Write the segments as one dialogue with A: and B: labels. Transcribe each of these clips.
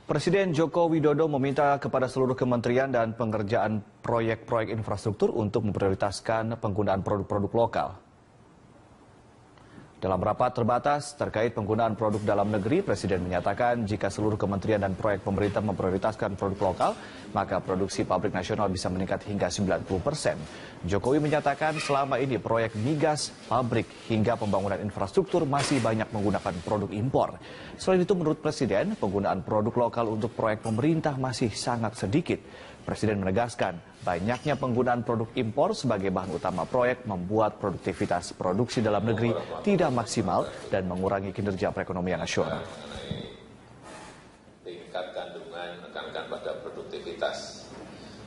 A: Presiden Joko Widodo meminta kepada seluruh kementerian dan pengerjaan proyek-proyek infrastruktur untuk memprioritaskan penggunaan produk-produk lokal. Dalam rapat terbatas terkait penggunaan produk dalam negeri, Presiden menyatakan jika seluruh kementerian dan proyek pemerintah memprioritaskan produk lokal, maka produksi pabrik nasional bisa meningkat hingga 90%. Jokowi menyatakan selama ini proyek migas, pabrik, hingga pembangunan infrastruktur masih banyak menggunakan produk impor. Selain itu, menurut Presiden, penggunaan produk lokal untuk proyek pemerintah masih sangat sedikit. Presiden menegaskan banyaknya penggunaan produk impor sebagai bahan utama proyek membuat produktivitas produksi dalam negeri tidak maksimal dan mengurangi kinerja perekonomian nasional.
B: Tingkat kandungan menekankan pada produktivitas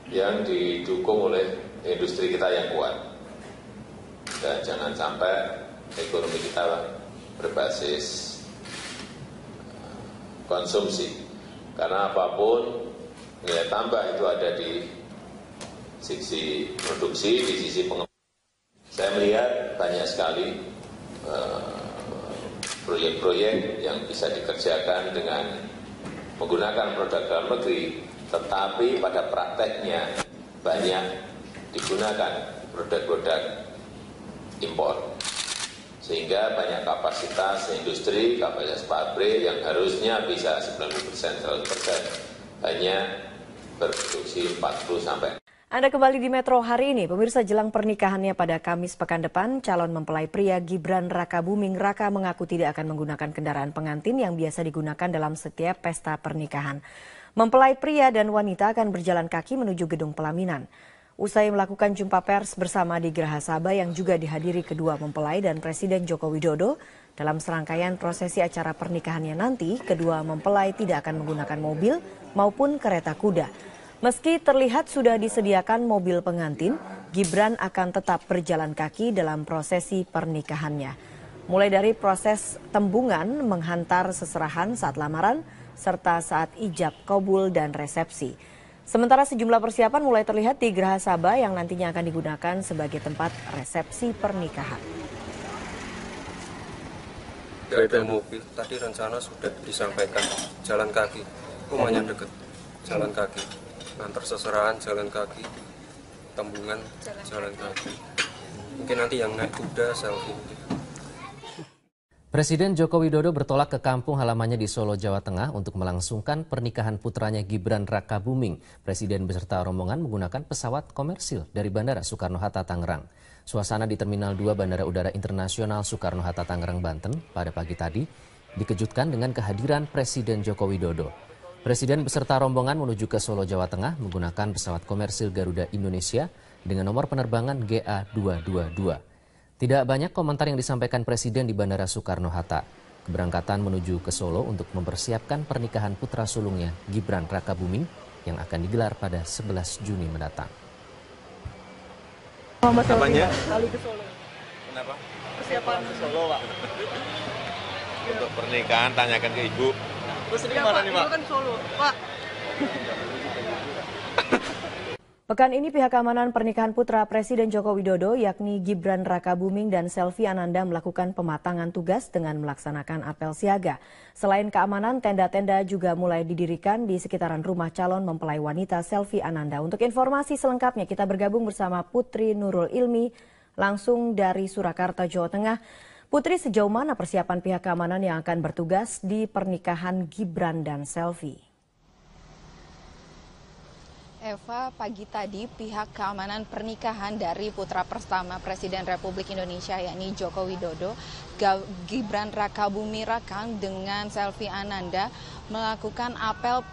B: yang didukung oleh industri kita yang kuat. Dan jangan sampai ekonomi kita berbasis konsumsi. Karena apapun nilai tambah itu ada di sisi produksi, di sisi pengembangan. Saya melihat banyak sekali proyek-proyek yang bisa dikerjakan dengan menggunakan produk dalam negeri, tetapi pada prakteknya banyak digunakan produk-produk impor. Sehingga banyak kapasitas industri, kapasitas pabrik yang harusnya bisa 90%, 100%, hanya berproduksi 40 sampai.
C: Anda kembali di Metro hari ini. Pemirsa, jelang pernikahannya pada Kamis pekan depan, calon mempelai pria Gibran Rakabuming Raka mengaku tidak akan menggunakan kendaraan pengantin yang biasa digunakan dalam setiap pesta pernikahan. Mempelai pria dan wanita akan berjalan kaki menuju gedung pelaminan. Usai melakukan jumpa pers bersama di Geraha Sabah yang juga dihadiri kedua mempelai dan Presiden Joko Widodo, dalam serangkaian prosesi acara pernikahannya nanti, kedua mempelai tidak akan menggunakan mobil maupun kereta kuda. Meski terlihat sudah disediakan mobil pengantin, Gibran akan tetap berjalan kaki dalam prosesi pernikahannya. Mulai dari proses tembungan, menghantar seserahan saat lamaran, serta saat ijab kabul dan resepsi. Sementara sejumlah persiapan mulai terlihat di Geraha Sabah yang nantinya akan digunakan sebagai tempat resepsi pernikahan.
D: Kereta mobil tadi rencana sudah disampaikan jalan kaki, rumahnya dekat, jalan kaki. Antar seserahan jalan kaki, tembungan jalan kaki. Mungkin nanti yang naik kuda selfie.
E: Presiden Joko Widodo bertolak ke kampung halamannya di Solo, Jawa Tengah untuk melangsungkan pernikahan putranya Gibran Rakabuming. Presiden beserta rombongan menggunakan pesawat komersil dari Bandara Soekarno-Hatta, Tangerang. Suasana di Terminal 2 Bandara Udara Internasional Soekarno-Hatta, Tangerang, Banten pada pagi tadi dikejutkan dengan kehadiran Presiden Joko Widodo. Presiden beserta rombongan menuju ke Solo, Jawa Tengah menggunakan pesawat komersil Garuda Indonesia dengan nomor penerbangan GA222. Tidak banyak komentar yang disampaikan Presiden di Bandara Soekarno-Hatta. Keberangkatan menuju ke Solo untuk mempersiapkan pernikahan putra sulungnya Gibran Rakabuming yang akan digelar pada 11 Juni mendatang.
F: Apanya?
G: Kali ke Solo.
F: Kenapa?
G: Persiapan
F: Ke Solo, Pak. Untuk pernikahan tanyakan ke Ibu.
G: Terus ini kemana nih, Pak? Kan Solo, Pak.
C: Pekan ini pihak keamanan pernikahan putra Presiden Joko Widodo yakni Gibran Rakabuming dan Selvi Ananda melakukan pematangan tugas dengan melaksanakan apel siaga. Selain keamanan, tenda-tenda juga mulai didirikan di sekitaran rumah calon mempelai wanita Selvi Ananda. Untuk informasi selengkapnya kita bergabung bersama Putri Nurul Ilmi langsung dari Surakarta, Jawa Tengah. Putri, sejauh mana persiapan pihak keamanan yang akan bertugas di pernikahan Gibran dan Selvi?
H: Eva, pagi tadi pihak keamanan pernikahan dari putra pertama Presiden Republik Indonesia yakni Joko Widodo, Gibran Rakabuming Raka dengan Selvi Ananda melakukan apel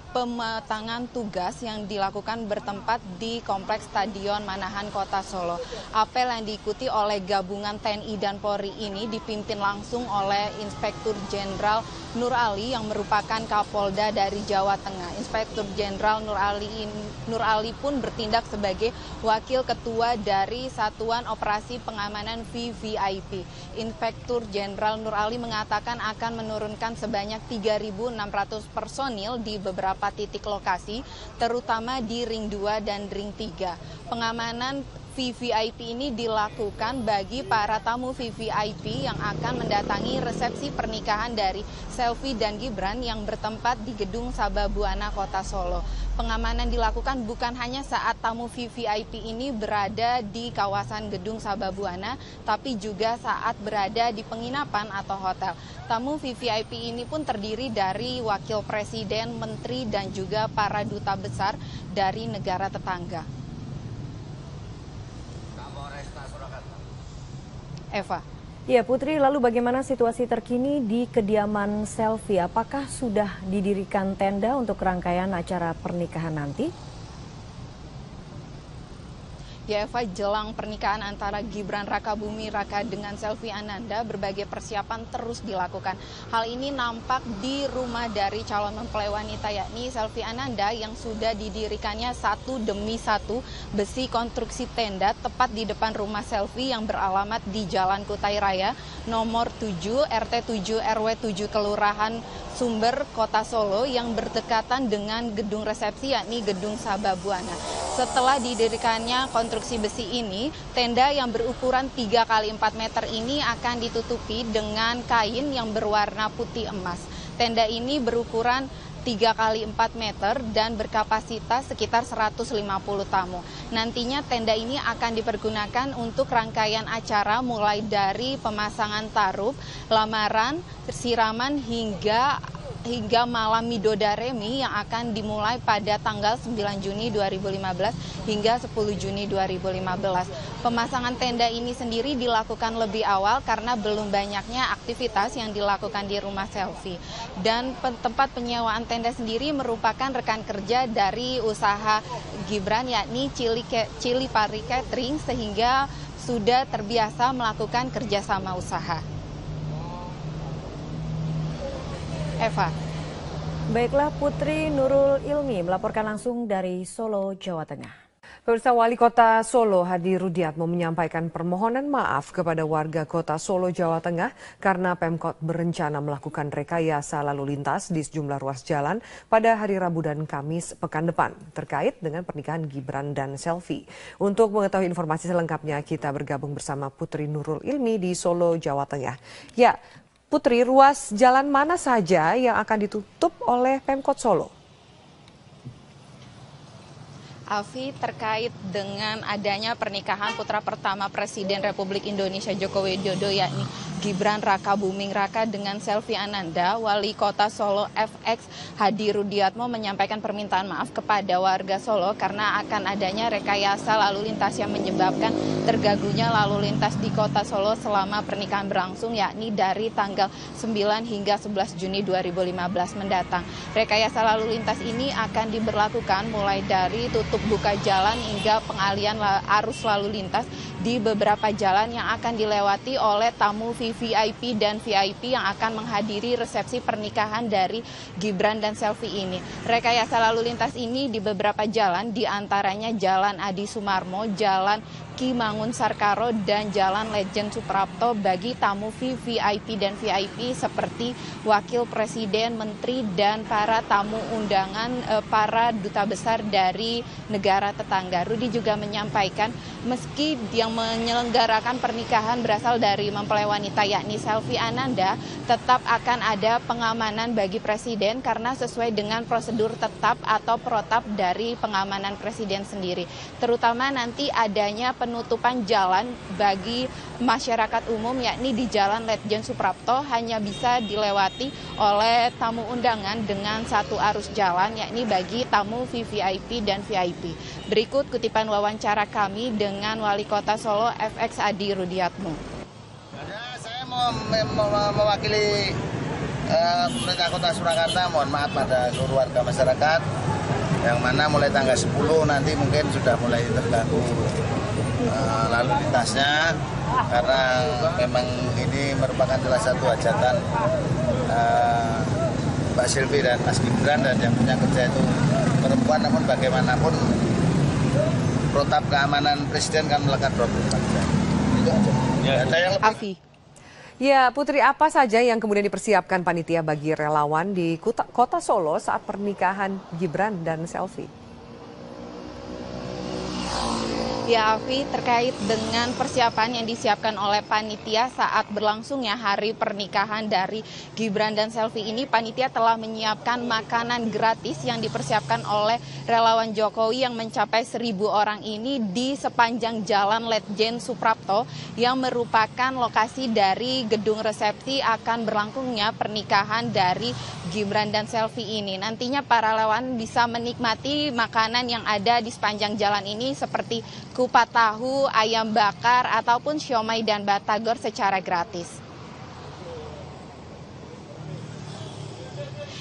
H: pematangan tugas yang dilakukan bertempat di Kompleks Stadion Manahan Kota Solo. Apel yang diikuti oleh gabungan TNI dan Polri ini dipimpin langsung oleh Inspektur Jenderal Nur Ali yang merupakan Kapolda dari Jawa Tengah. Inspektur Jenderal Nur Ali pun bertindak sebagai Wakil Ketua dari Satuan Operasi Pengamanan VVIP. Inspektur Jenderal Nur Ali mengatakan akan menurunkan sebanyak 3.600 personil di beberapa titik lokasi, terutama di Ring 2 dan Ring 3. Pengamanan VVIP ini dilakukan bagi para tamu VVIP yang akan mendatangi resepsi pernikahan dari Selvi dan Gibran yang bertempat di Gedung Sababwana, Kota Solo. Pengamanan dilakukan bukan hanya saat tamu VVIP ini berada di kawasan Gedung Sababwana, tapi juga saat berada di penginapan atau hotel. Tamu VVIP ini pun terdiri dari wakil presiden, menteri, dan juga para duta besar dari negara tetangga. Eva.
C: Ya Putri, lalu bagaimana situasi terkini di kediaman Selvi? Apakah sudah didirikan tenda untuk rangkaian acara pernikahan nanti?
H: Ya Eva, jelang pernikahan antara Gibran Rakabuming Raka dengan Selvi Ananda, berbagai persiapan terus dilakukan. Hal ini nampak di rumah dari calon mempelai wanita, yakni Selvi Ananda, yang sudah didirikannya satu demi satu besi konstruksi tenda tepat di depan rumah Selvi yang beralamat di Jalan Kutai Raya, nomor 7, RT 7, RW 7, Kelurahan Sumber, Kota Solo, yang berdekatan dengan gedung resepsi, yakni Gedung Sababwana. Setelah didirikannya konstruksi besi ini, tenda yang berukuran 3 x 4 meter ini akan ditutupi dengan kain yang berwarna putih emas. Tenda ini berukuran 3 x 4 meter dan berkapasitas sekitar 150 tamu. Nantinya tenda ini akan dipergunakan untuk rangkaian acara mulai dari pemasangan taruh, lamaran, siraman hingga malam midodareni yang akan dimulai pada tanggal 9 Juni 2015 hingga 10 Juni 2015. Pemasangan tenda ini sendiri dilakukan lebih awal karena belum banyaknya aktivitas yang dilakukan di rumah Selvi. Dan tempat penyewaan tenda sendiri merupakan rekan kerja dari usaha Gibran, yakni Cili Pari Catering, sehingga sudah terbiasa melakukan kerjasama usaha. Eva.
C: Baiklah, Putri Nurul Ilmi melaporkan langsung dari Solo, Jawa Tengah.
I: Pemirsa, Wali Kota Solo Hadi Rudiatmo menyampaikan permohonan maaf kepada warga Kota Solo, Jawa Tengah karena Pemkot berencana melakukan rekayasa lalu lintas di sejumlah ruas jalan pada hari Rabu dan Kamis pekan depan terkait dengan pernikahan Gibran dan Selvi. Untuk mengetahui informasi selengkapnya, kita bergabung bersama Putri Nurul Ilmi di Solo, Jawa Tengah. Ya, Putri, ruas jalan mana saja yang akan ditutup oleh Pemkot Solo?
H: Alfi, terkait dengan adanya pernikahan putra pertama Presiden Republik Indonesia Joko Widodo, yakni Gibran Rakabuming Raka dengan Selvi Ananda, Wali Kota Solo FX Hadi Rudiatmo menyampaikan permintaan maaf kepada warga Solo karena akan adanya rekayasa lalu lintas yang menyebabkan terganggunya lalu lintas di Kota Solo selama pernikahan berlangsung, yakni dari tanggal 9 hingga 11 Juni 2015 mendatang. Rekayasa lalu lintas ini akan diberlakukan mulai dari tutup buka jalan hingga pengalian arus lalu lintas di beberapa jalan yang akan dilewati oleh tamu VVIP dan VIP yang akan menghadiri resepsi pernikahan dari Gibran dan Selvi ini. Rekayasa lalu lintas ini di beberapa jalan, diantaranya Jalan Adi Sumarmo, Jalan Ki Mangun Sarkaro, dan Jalan Lejen Suprapto bagi tamu VVIP dan VIP seperti Wakil Presiden, Menteri, dan para tamu undangan para duta besar dari negara tetangga. Rudi juga menyampaikan meski yang menyelenggarakan pernikahan berasal dari mempelai wanita yakni Selvi Ananda, tetap akan ada pengamanan bagi Presiden karena sesuai dengan prosedur tetap atau protap dari pengamanan Presiden sendiri. Terutama nanti adanya penutupan jalan bagi masyarakat umum, yakni di Jalan Ledjen Suprapto hanya bisa dilewati oleh tamu undangan dengan satu arus jalan, yakni bagi tamu VVIP dan VIP. Berikut kutipan wawancara kami dengan Wali Kota Solo FX Hadi Rudiatmo.
J: Saya mau mewakili pemerintah Kota Surakarta, mohon maaf pada seluruh warga masyarakat yang mana mulai tanggal 10 nanti mungkin sudah mulai terganggu lalu lintasnya karena memang ini merupakan salah satu hajatan Mbak Selvi dan Mas Gibran, dan yang punya kerja itu perempuan, namun bagaimanapun protap keamanan Presiden kan melekat 24 jam. Itu aja.
H: Afi.
I: Ya, Putri, apa saja yang kemudian dipersiapkan panitia bagi relawan di Kota Solo saat pernikahan Gibran dan Selvi?
H: Ya, Afi, terkait dengan persiapan yang disiapkan oleh panitia saat berlangsungnya hari pernikahan dari Gibran dan Selvi ini, panitia telah menyiapkan makanan gratis yang dipersiapkan oleh relawan Jokowi yang mencapai 1.000 orang ini di sepanjang Jalan Letjen Suprapto yang merupakan lokasi dari gedung resepsi akan berlangsungnya pernikahan dari Gibran dan Selvi ini. Nantinya para relawan bisa menikmati makanan yang ada di sepanjang jalan ini seperti kupat tahu, ayam bakar, ataupun siomay dan batagor secara gratis.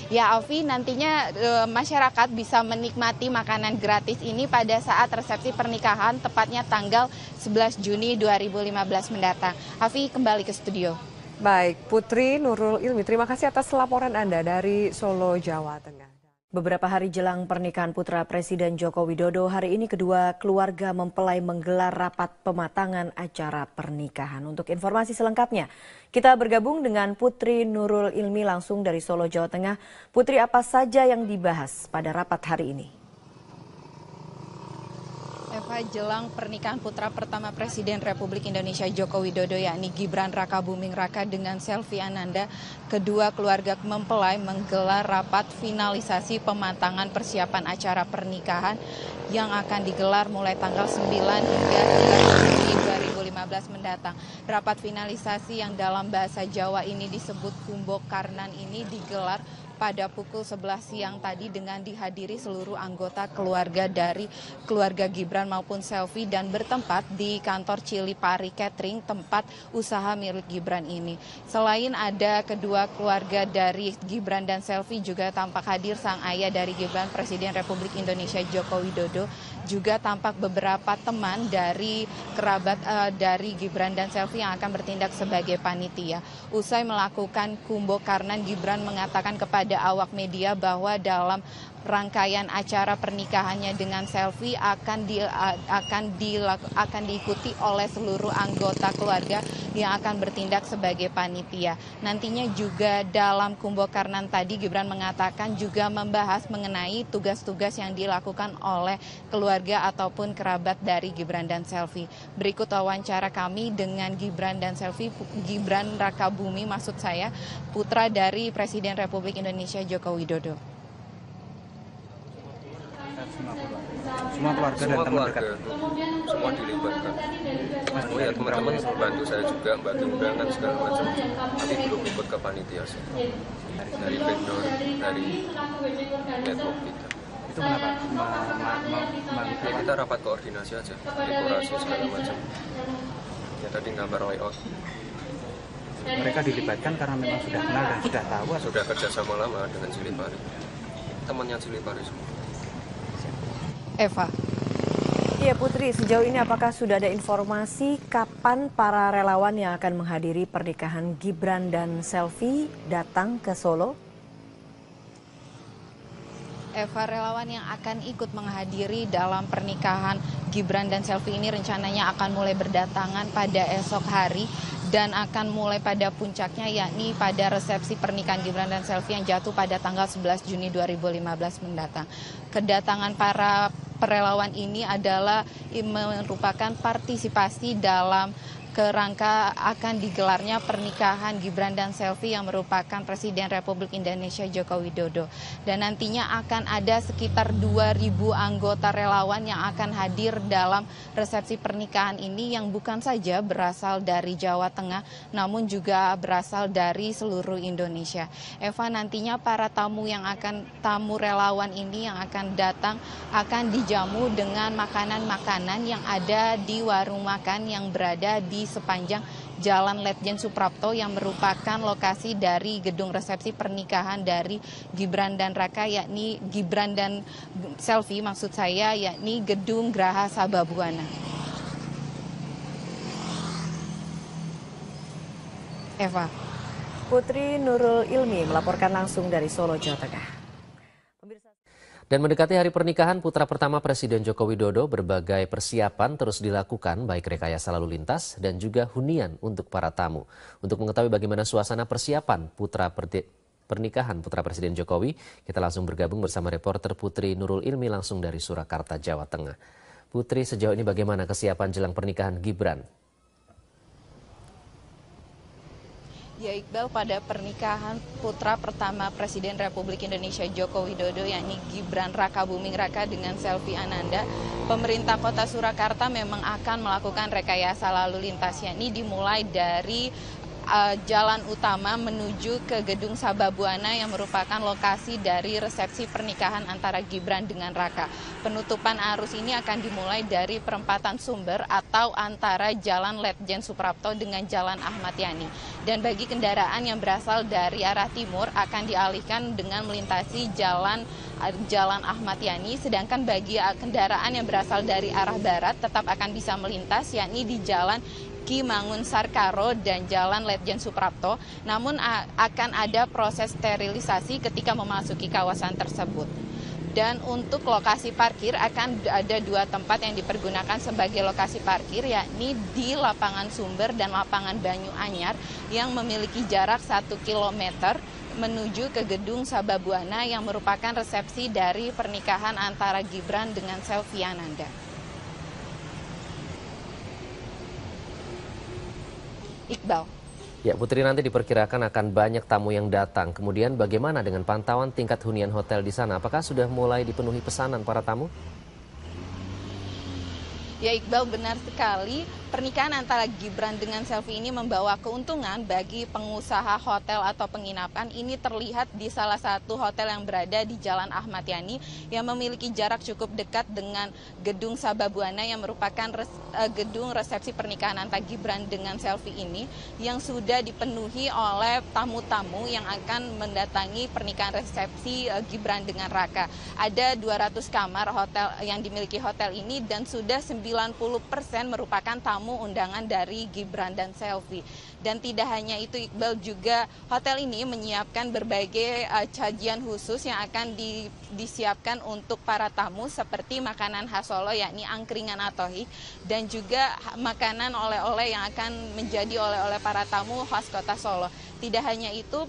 H: Ya, Alfi, nantinya masyarakat bisa menikmati makanan gratis ini pada saat resepsi pernikahan, tepatnya tanggal 11 Juni 2015 mendatang. Alfi, kembali ke studio.
I: Baik, Putri Nurul Ilmi, terima kasih atas laporan Anda dari Solo, Jawa Tengah.
C: Beberapa hari jelang pernikahan putra Presiden Joko Widodo, hari ini kedua keluarga mempelai menggelar rapat pematangan acara pernikahan. Untuk informasi selengkapnya, kita bergabung dengan Putri Nurul Ilmi langsung dari Solo, Jawa Tengah. Putri, apa saja yang dibahas pada rapat hari ini?
H: Eva, jelang pernikahan putra pertama Presiden Republik Indonesia Joko Widodo yakni Gibran Raka Buming Raka dengan Selvi Ananda, kedua keluarga mempelai menggelar rapat finalisasi pematangan persiapan acara pernikahan yang akan digelar mulai tanggal 9 hingga 13 Juni 2015 mendatang. Rapat finalisasi yang dalam bahasa Jawa ini disebut Kumbo Karnan ini digelar pada pukul 11 siang tadi dengan dihadiri seluruh anggota keluarga dari keluarga Gibran maupun Selvi dan bertempat di kantor Cilipari Catering, tempat usaha milik Gibran ini. Selain ada kedua keluarga dari Gibran dan Selvi, juga tampak hadir sang ayah dari Gibran, Presiden Republik Indonesia Joko Widodo, juga tampak beberapa teman dari kerabat dari Gibran dan Selvi yang akan bertindak sebagai panitia. Usai melakukan kumbo karnan, Gibran mengatakan kepada awak media bahwa dalam rangkaian acara pernikahannya dengan Selvi akan diikuti oleh seluruh anggota keluarga yang akan bertindak sebagai panitia. Nantinya juga dalam kumbo karnan tadi Gibran mengatakan juga membahas mengenai tugas-tugas yang dilakukan oleh keluarga ataupun kerabat dari Gibran dan Selvi. Berikut wawancara kami dengan Gibran dan Selvi, Gibran Raka Buming maksud saya, putra dari Presiden Republik Indonesia Joko Widodo.
K: Semua keluarga dan teman dekat.
D: Semua dilibatkan. Oh ya, teman-teman bantu saya juga, bantu undangan segala macam. Tapi belum ikut ke panitia sih. Dari vendor, dari network kita.
K: Itu kenapa?
D: Ya, kita rapat koordinasi aja, dekorasi segala macam. Ya tadi ngabar layout.
K: Mereka dilibatkan karena memang sudah kenal dan sudah tahu.
D: Sudah kerjasama lama dengan Cilipari. Temannya Cilipari semua.
H: Eva.
C: Iya Putri, sejauh ini apakah sudah ada informasi kapan para relawan yang akan menghadiri pernikahan Gibran dan Selvi datang ke Solo?
H: Eva, relawan yang akan ikut menghadiri dalam pernikahan Gibran dan Selvi ini rencananya akan mulai berdatangan pada esok hari dan akan mulai pada puncaknya yakni pada resepsi pernikahan Gibran dan Selvi yang jatuh pada tanggal 11 Juni 2015 mendatang. Kedatangan para relawan ini adalah merupakan partisipasi dalam kerangka akan digelarnya pernikahan Gibran dan Selvi yang merupakan Presiden Republik Indonesia Joko Widodo. Dan nantinya akan ada sekitar 2.000 anggota relawan yang akan hadir dalam resepsi pernikahan ini yang bukan saja berasal dari Jawa Tengah namun juga berasal dari seluruh Indonesia. Eva, nantinya para tamu relawan ini yang akan datang akan dijamu dengan makanan-makanan yang ada di warung makan yang berada di sepanjang Jalan Letjen Suprapto yang merupakan lokasi dari gedung resepsi pernikahan dari Gibran dan Raka, yakni Gibran dan Selvi maksud saya, yakni Gedung Graha Sababwana. Eva.
C: Putri Nurul Ilmi melaporkan langsung dari Solo, Jawa Tengah.
E: Dan mendekati hari pernikahan putra pertama Presiden Joko Widodo, berbagai persiapan terus dilakukan baik rekayasa lalu lintas dan juga hunian untuk para tamu. Untuk mengetahui bagaimana suasana persiapan pernikahan putra Presiden Jokowi, kita langsung bergabung bersama reporter Putri Nurul Ilmi langsung dari Surakarta, Jawa Tengah. Putri, sejauh ini bagaimana kesiapan jelang pernikahan Gibran?
H: Ya Iqbal, pada pernikahan putra pertama Presiden Republik Indonesia Joko Widodo yakni Gibran Rakabuming Raka dengan Selvi Ananda, pemerintah Kota Surakarta memang akan melakukan rekayasa lalu lintas, yakni dimulai dari jalan utama menuju ke Gedung Sababwana yang merupakan lokasi dari resepsi pernikahan antara Gibran dengan Raka. Penutupan arus ini akan dimulai dari perempatan Sumber atau antara Jalan Letjen Suprapto dengan Jalan Ahmad Yani. Dan bagi kendaraan yang berasal dari arah timur akan dialihkan dengan melintasi Jalan Ahmad Yani, sedangkan bagi kendaraan yang berasal dari arah barat tetap akan bisa melintas, yakni di Jalan Ki Mangun Sarkaro dan Jalan Letjen Suprapto, namun akan ada proses sterilisasi ketika memasuki kawasan tersebut. Dan untuk lokasi parkir akan ada 2 tempat yang dipergunakan sebagai lokasi parkir, yakni di Lapangan Sumber dan Lapangan Banyu Anyar yang memiliki jarak 1 km menuju ke Gedung Sababwana yang merupakan resepsi dari pernikahan antara Gibran dengan Selvi Ananda. Iqbal.
E: Ya, Putri, nanti diperkirakan akan banyak tamu yang datang. Kemudian bagaimana dengan pantauan tingkat hunian hotel di sana? Apakah sudah mulai dipenuhi pesanan para tamu?
H: Ya Iqbal, benar sekali. Pernikahan antara Gibran dengan Selvi ini membawa keuntungan bagi pengusaha hotel atau penginapan. Ini terlihat di salah satu hotel yang berada di Jalan Ahmad Yani yang memiliki jarak cukup dekat dengan Gedung Sababwana yang merupakan gedung resepsi pernikahan antara Gibran dengan Selvi ini yang sudah dipenuhi oleh tamu-tamu yang akan mendatangi pernikahan resepsi Gibran dengan Raka. Ada 200 kamar hotel yang dimiliki hotel ini dan sudah 90% merupakan tamu undangan dari Gibran dan Selvi. Dan tidak hanya itu Iqbal, juga hotel ini menyiapkan berbagai sajian khusus yang akan disiapkan untuk para tamu seperti makanan khas Solo yakni angkringan atohik dan juga makanan oleh-oleh yang akan menjadi oleh-oleh para tamu khas Kota Solo. Tidak hanya itu,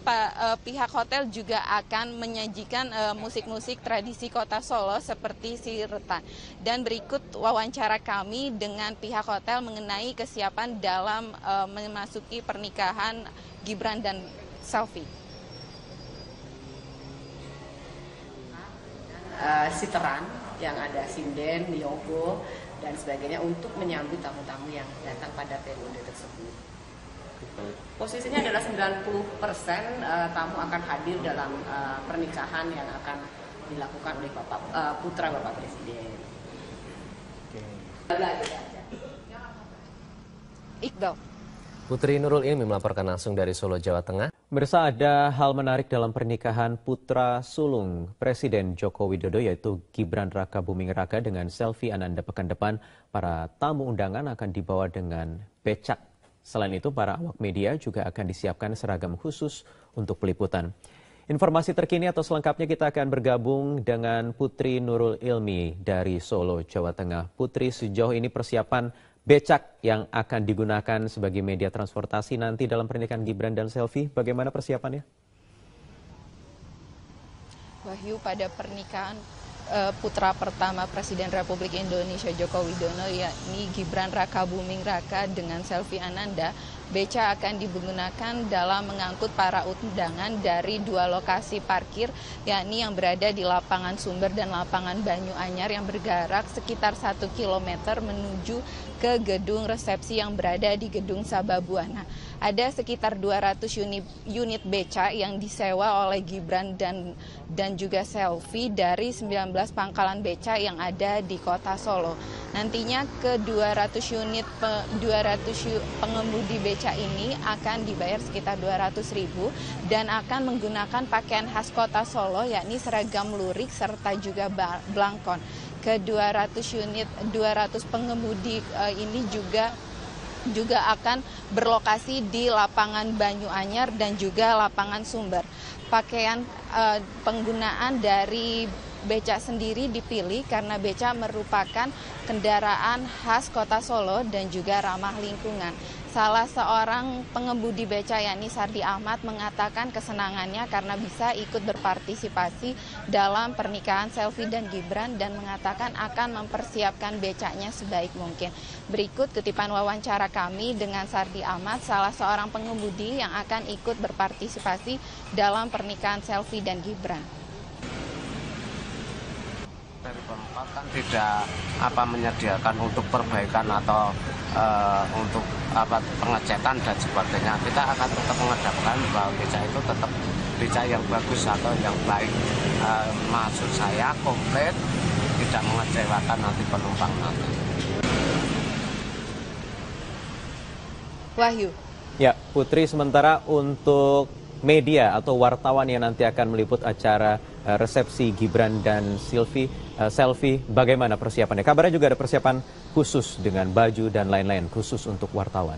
H: pihak hotel juga akan menyajikan musik-musik tradisi Kota Solo seperti siretan. Dan berikut wawancara kami dengan pihak hotel mengenai kesiapan dalam memasuki pernikahan Gibran dan Selvi.
L: Siteran yang ada sinden, yogo, dan sebagainya untuk menyambut tamu-tamu yang datang pada periode tersebut. Posisinya adalah 90% tamu akan hadir dalam pernikahan yang akan dilakukan oleh putra Bapak Presiden.
H: Iqbal.
E: Putri Nurul Ilmi melaporkan langsung dari Solo, Jawa Tengah.
M: Mirsa, ada hal menarik dalam pernikahan putra sulung Presiden Joko Widodo yaitu Gibran Rakabuming Raka dengan Selvi Ananda pekan depan. Para tamu undangan akan dibawa dengan becak. Selain itu, para awak media juga akan disiapkan seragam khusus untuk peliputan. Informasi terkini atau selengkapnya kita akan bergabung dengan Putri Nurul Ilmi dari Solo, Jawa Tengah. Putri, sejauh ini persiapan becak yang akan digunakan sebagai media transportasi nanti dalam pernikahan Gibran dan Selvi, bagaimana persiapannya?
H: Wahyu, pada pernikahan putra pertama Presiden Republik Indonesia Joko Widodo yakni Gibran Rakabuming Raka dengan Selvi Ananda, beca akan digunakan dalam mengangkut para undangan dari 2 lokasi parkir, yakni yang berada di Lapangan Sumber dan Lapangan Banyu Anyar yang berjarak sekitar 1 km menuju ke gedung resepsi yang berada di Gedung Sababwana. Ada sekitar 200 unit beca yang disewa oleh Gibran dan juga Selvi dari 19 pangkalan beca yang ada di Kota Solo. Nantinya ke 200 pengemudi beca ini akan dibayar sekitar 200.000 dan akan menggunakan pakaian khas Kota Solo yakni seragam lurik serta juga blangkon. Ke 200 pengemudi ini juga akan berlokasi di Lapangan Banyu Anyar dan juga Lapangan Sumber. Pakaian penggunaan dari beca sendiri dipilih karena beca merupakan kendaraan khas Kota Solo dan juga ramah lingkungan. Salah seorang pengemudi beca yakni Sardi Ahmad mengatakan kesenangannya karena bisa ikut berpartisipasi dalam pernikahan Selvi dan Gibran dan mengatakan akan mempersiapkan becanya sebaik mungkin. Berikut kutipan wawancara kami dengan Sardi Ahmad, salah seorang pengemudi yang akan ikut berpartisipasi dalam pernikahan Selvi dan Gibran.
N: Dari Pemkot kan tidak menyediakan untuk perbaikan atau untuk pengecetan dan sebagainya. Kita akan tetap menghadapkan bahwa beca itu tetap beca yang bagus atau yang baik. Maksud saya komplit, tidak mengecewakan nanti penumpang nanti.
H: Wahyu.
M: Ya, Putri, sementara untuk media atau wartawan yang nanti akan meliput acara resepsi Gibran dan Selvi, bagaimana persiapannya? Kabarnya juga ada persiapan khusus dengan baju dan lain-lain khusus untuk wartawan.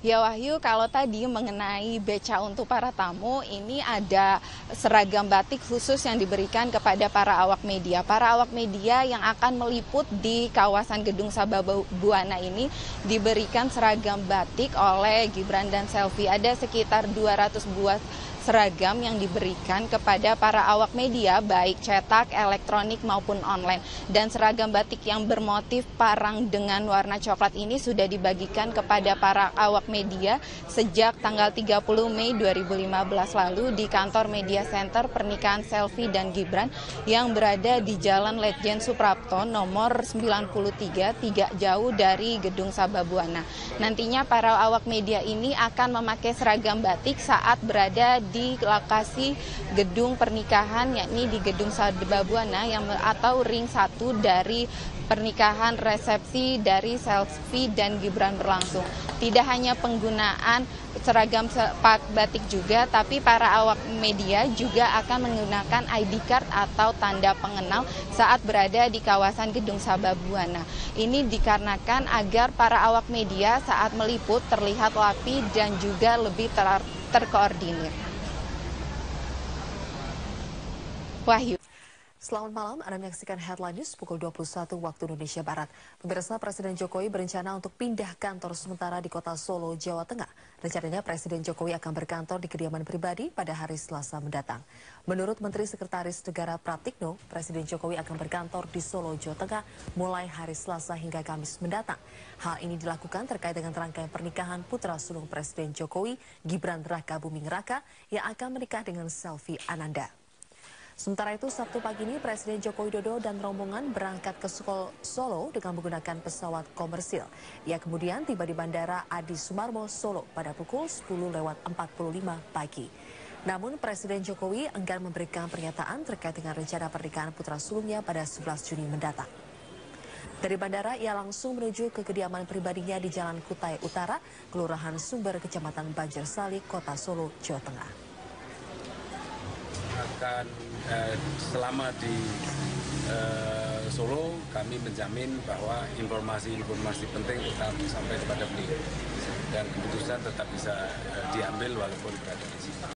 H: Ya Wahyu, kalau tadi mengenai beca untuk para tamu, ini ada seragam batik khusus yang diberikan kepada para awak media. Para awak media yang akan meliput di kawasan Gedung Sababwana ini diberikan seragam batik oleh Gibran dan Selvi. Ada sekitar 200 buah seragam yang diberikan kepada para awak media, baik cetak, elektronik maupun online. Dan seragam batik yang bermotif parang dengan warna coklat ini sudah dibagikan kepada para awak media sejak tanggal 30 Mei 2015 lalu di kantor Media Center pernikahan Selvi dan Gibran yang berada di Jalan Letjen Suprapto nomor 93, tidak jauh dari Gedung Sababwana. Nantinya para awak media ini akan memakai seragam batik saat berada di lokasi gedung pernikahan, yakni di Gedung Sababwana atau ring 1 dari pernikahan resepsi dari Selvi dan Gibran berlangsung. Tidak hanya penggunaan seragam batik juga, tapi para awak media juga akan menggunakan ID card atau tanda pengenal saat berada di kawasan Gedung Sababwana. Ini dikarenakan agar para awak media saat meliput terlihat rapi dan juga lebih terkoordinir. Wahyu.
C: Selamat malam, Anda menyaksikan Headline News pukul 21 waktu Indonesia Barat. Pemirsa, Presiden Jokowi berencana untuk pindah kantor sementara di kota Solo, Jawa Tengah. Rencananya Presiden Jokowi akan berkantor di kediaman pribadi pada hari Selasa mendatang. Menurut Menteri Sekretaris Negara Pratikno, Presiden Jokowi akan berkantor di Solo, Jawa Tengah mulai hari Selasa hingga Kamis mendatang. Hal ini dilakukan terkait dengan rangkaian pernikahan putra sulung Presiden Jokowi, Gibran Rakabuming Raka, yang akan menikah dengan Selvi Ananda. Sementara itu, Sabtu pagi ini Presiden Joko Widodo dan rombongan berangkat ke Solo dengan menggunakan pesawat komersil. Ia kemudian tiba di Bandara Adi Sumarmo, Solo pada pukul 10.45 pagi. Namun Presiden Jokowi enggan memberikan pernyataan terkait dengan rencana pernikahan putra sulungnya pada 11 Juni mendatang. Dari bandara, ia langsung menuju ke kediaman pribadinya di Jalan Kutai Utara, Kelurahan Sumber, Kecamatan Banjarsari, Kota Solo, Jawa Tengah.
O: Selama di Solo, kami menjamin bahwa informasi penting tetap sampai kepada beliau dan keputusan tetap bisa diambil walaupun berada di sini.